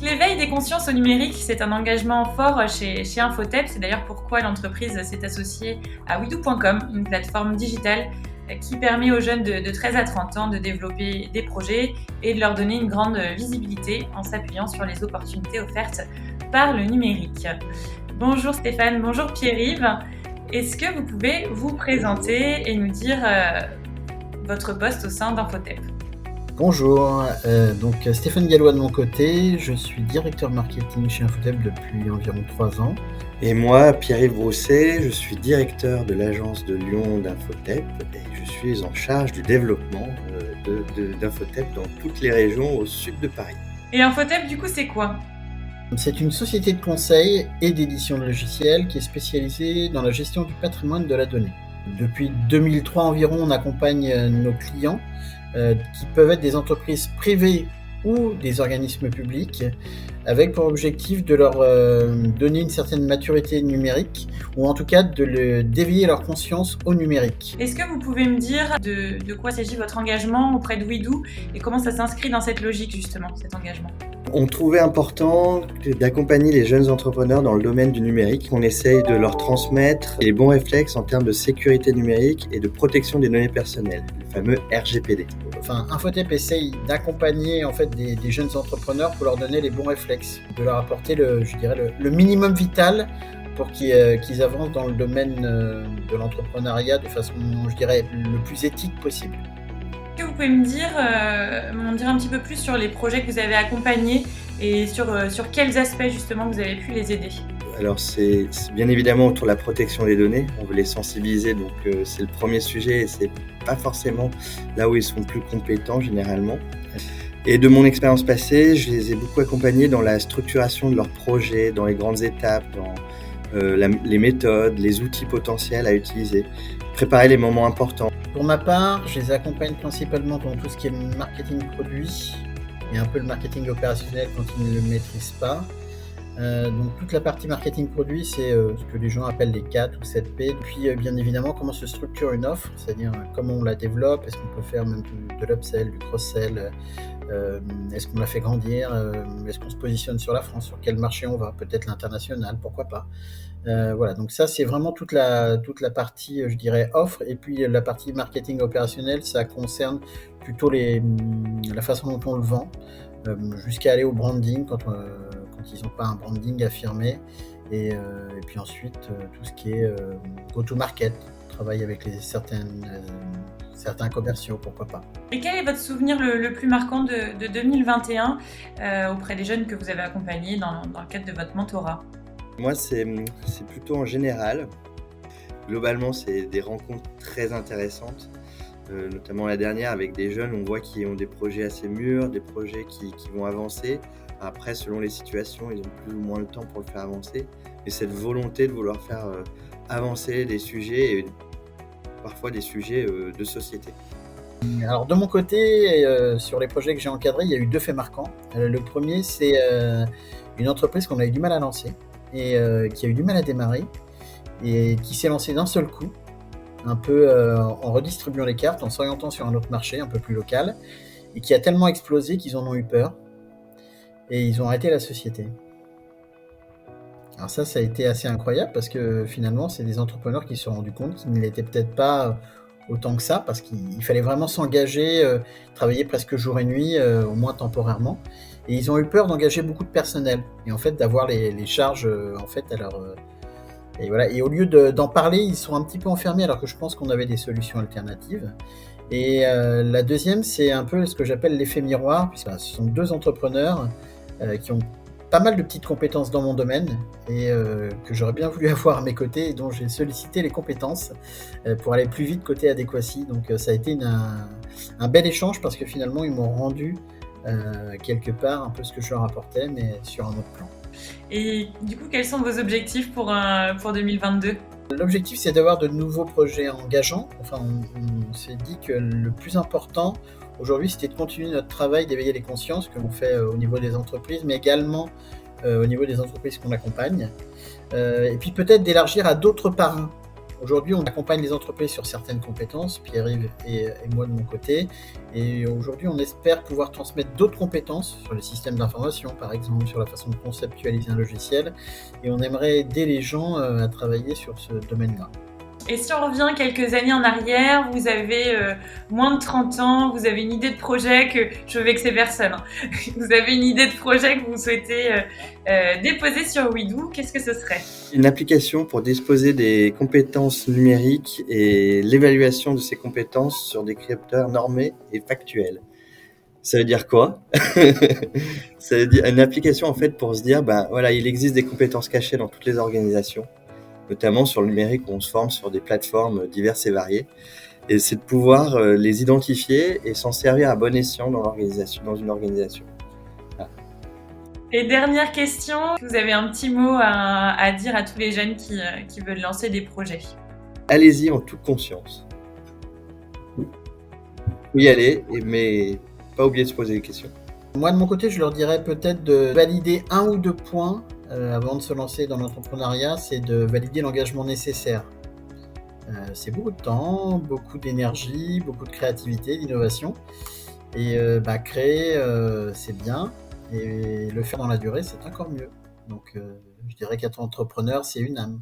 L'éveil des consciences au numérique, c'est un engagement fort chez Infotep. C'est d'ailleurs pourquoi l'entreprise s'est associée à Widoo.com, une plateforme digitale qui permet aux jeunes de 13 à 30 ans de développer des projets et de leur donner une grande visibilité en s'appuyant sur les opportunités offertes par le numérique. Bonjour Stéphane, bonjour Pierre-Yves. Est-ce que vous pouvez vous présenter et nous dire votre poste au sein d'Infotep ? Bonjour, donc Stéphane Gallois de mon côté, je suis directeur marketing chez Infotep depuis environ 3 ans. Et moi, Pierre-Yves Brousset, je suis directeur de l'agence de Lyon d'Infotep et je suis en charge du développement d'Infotep dans toutes les régions au sud de Paris. Et Infotep, du coup, c'est quoi ? C'est une société de conseil et d'édition de logiciels qui est spécialisée dans la gestion du patrimoine de la donnée. Depuis 2003 environ, on accompagne nos clients qui peuvent être des entreprises privées ou des organismes publics, avec pour objectif de leur donner une certaine maturité numérique, ou en tout cas d'éveiller leur conscience au numérique. Est-ce que vous pouvez me dire de quoi s'agit votre engagement auprès de Widoo et comment ça s'inscrit dans cette logique justement, cet engagement ? On trouvait important d'accompagner les jeunes entrepreneurs dans le domaine du numérique. On essaye de leur transmettre les bons réflexes en termes de sécurité numérique et de protection des données personnelles, le fameux RGPD. Infotep essaye d'accompagner en fait des jeunes entrepreneurs pour leur donner les bons réflexes, de leur apporter le minimum vital pour qu'ils avancent dans le domaine de l'entrepreneuriat de façon, le plus éthique possible. Est-ce que vous pouvez m'en dire un petit peu plus sur les projets que vous avez accompagnés et sur quels aspects justement vous avez pu les aider ? Alors c'est bien évidemment autour de la protection des données, on veut les sensibiliser, donc c'est le premier sujet et c'est pas forcément là où ils sont plus compétents généralement. Et de mon expérience passée, je les ai beaucoup accompagnés dans la structuration de leurs projets, dans les grandes étapes, dans les méthodes, les outils potentiels à utiliser, préparer les moments importants. Pour ma part, je les accompagne principalement dans tout ce qui est marketing produit et un peu le marketing opérationnel quand ils ne le maîtrisent pas. Donc toute la partie marketing produit, c'est ce que les gens appellent les 4 ou 7P. Puis bien évidemment, comment se structure une offre, c'est-à-dire comment on la développe, est-ce qu'on peut faire même de l'upsell, du cross-sell, est-ce qu'on la fait grandir, est-ce qu'on se positionne sur la France, sur quel marché on va, peut-être l'international, pourquoi pas. Voilà, donc ça c'est vraiment toute la partie, offre, et puis la partie marketing opérationnel, ça concerne plutôt la façon dont on le vend, jusqu'à aller au branding quand ils n'ont pas un branding affirmé, et puis ensuite tout ce qui est go-to-market, travailler avec certains commerciaux, pourquoi pas. Et quel est votre souvenir le plus marquant de 2021 auprès des jeunes que vous avez accompagnés dans le cadre de votre mentorat ? Moi, c'est plutôt en général. Globalement, c'est des rencontres très intéressantes, notamment la dernière avec des jeunes, on voit qu'ils ont des projets assez mûrs, des projets qui vont avancer. Après, selon les situations, ils ont plus ou moins le temps pour le faire avancer. Et cette volonté de vouloir faire avancer des sujets, et parfois des sujets de société. Alors de mon côté, sur les projets que j'ai encadrés, il y a eu 2 faits marquants. Le premier, c'est une entreprise qu'on a eu du mal à lancer et qui a eu du mal à démarrer et qui s'est lancée d'un seul coup, un peu en redistribuant les cartes, en s'orientant sur un autre marché un peu plus local, et qui a tellement explosé qu'ils en ont eu peur et ils ont arrêté la société. Alors ça a été assez incroyable parce que finalement, c'est des entrepreneurs qui se sont rendus compte qu'ils ne l'étaient peut-être pas autant que ça, parce qu'il fallait vraiment s'engager, travailler presque jour et nuit, au moins temporairement. Et ils ont eu peur d'engager beaucoup de personnel et en fait d'avoir les charges en fait à leur et voilà. Et au lieu d'en parler, ils sont un petit peu enfermés, alors que je pense qu'on avait des solutions alternatives. Et la deuxième, c'est un peu ce que j'appelle l'effet miroir, puisque ce sont 2 entrepreneurs qui ont pas mal de petites compétences dans mon domaine et que j'aurais bien voulu avoir à mes côtés et dont j'ai sollicité les compétences pour aller plus vite côté Adéquacy. Donc ça a été un bel échange parce que finalement ils m'ont rendu quelque part un peu ce que je leur apportais, mais sur un autre plan. Et du coup, quels sont vos objectifs pour 2022 ? L'objectif, c'est d'avoir de nouveaux projets engageants. Enfin, on s'est dit que le plus important aujourd'hui, c'était de continuer notre travail d'éveiller les consciences que l'on fait au niveau des entreprises, mais également au niveau des entreprises qu'on accompagne. Et puis peut-être d'élargir à d'autres parrains Aujourd'hui, on accompagne les entreprises sur certaines compétences, Pierre-Yves et moi de mon côté. Et aujourd'hui, on espère pouvoir transmettre d'autres compétences sur les systèmes d'information, par exemple, sur la façon de conceptualiser un logiciel. Et on aimerait aider les gens à travailler sur ce domaine-là. Et si on revient quelques années en arrière, vous avez moins de 30 ans, vous avez une idée de projet que je veux vexer personne. Vous avez une idée de projet que vous souhaitez déposer sur WeDo, qu'est-ce que ce serait? Une application pour disposer des compétences numériques et l'évaluation de ces compétences sur des critères normés et factuels. Ça veut dire quoi? Ça veut dire une application en fait pour se dire, voilà, il existe des compétences cachées dans toutes les organisations, notamment sur le numérique où on se forme sur des plateformes diverses et variées. Et c'est de pouvoir les identifier et s'en servir à bon escient dans une organisation. Voilà. Et dernière question, vous avez un petit mot à dire à tous les jeunes qui veulent lancer des projets? Allez-y en toute conscience. Faut y aller, mais pas oublier de se poser des questions. Moi, de mon côté, je leur dirais peut-être de valider 1 ou 2 points avant de se lancer dans l'entrepreneuriat, c'est de valider l'engagement nécessaire. C'est beaucoup de temps, beaucoup d'énergie, beaucoup de créativité, d'innovation. Et créer, c'est bien, et le faire dans la durée, c'est encore mieux. Donc, je dirais qu'être entrepreneur, c'est une âme.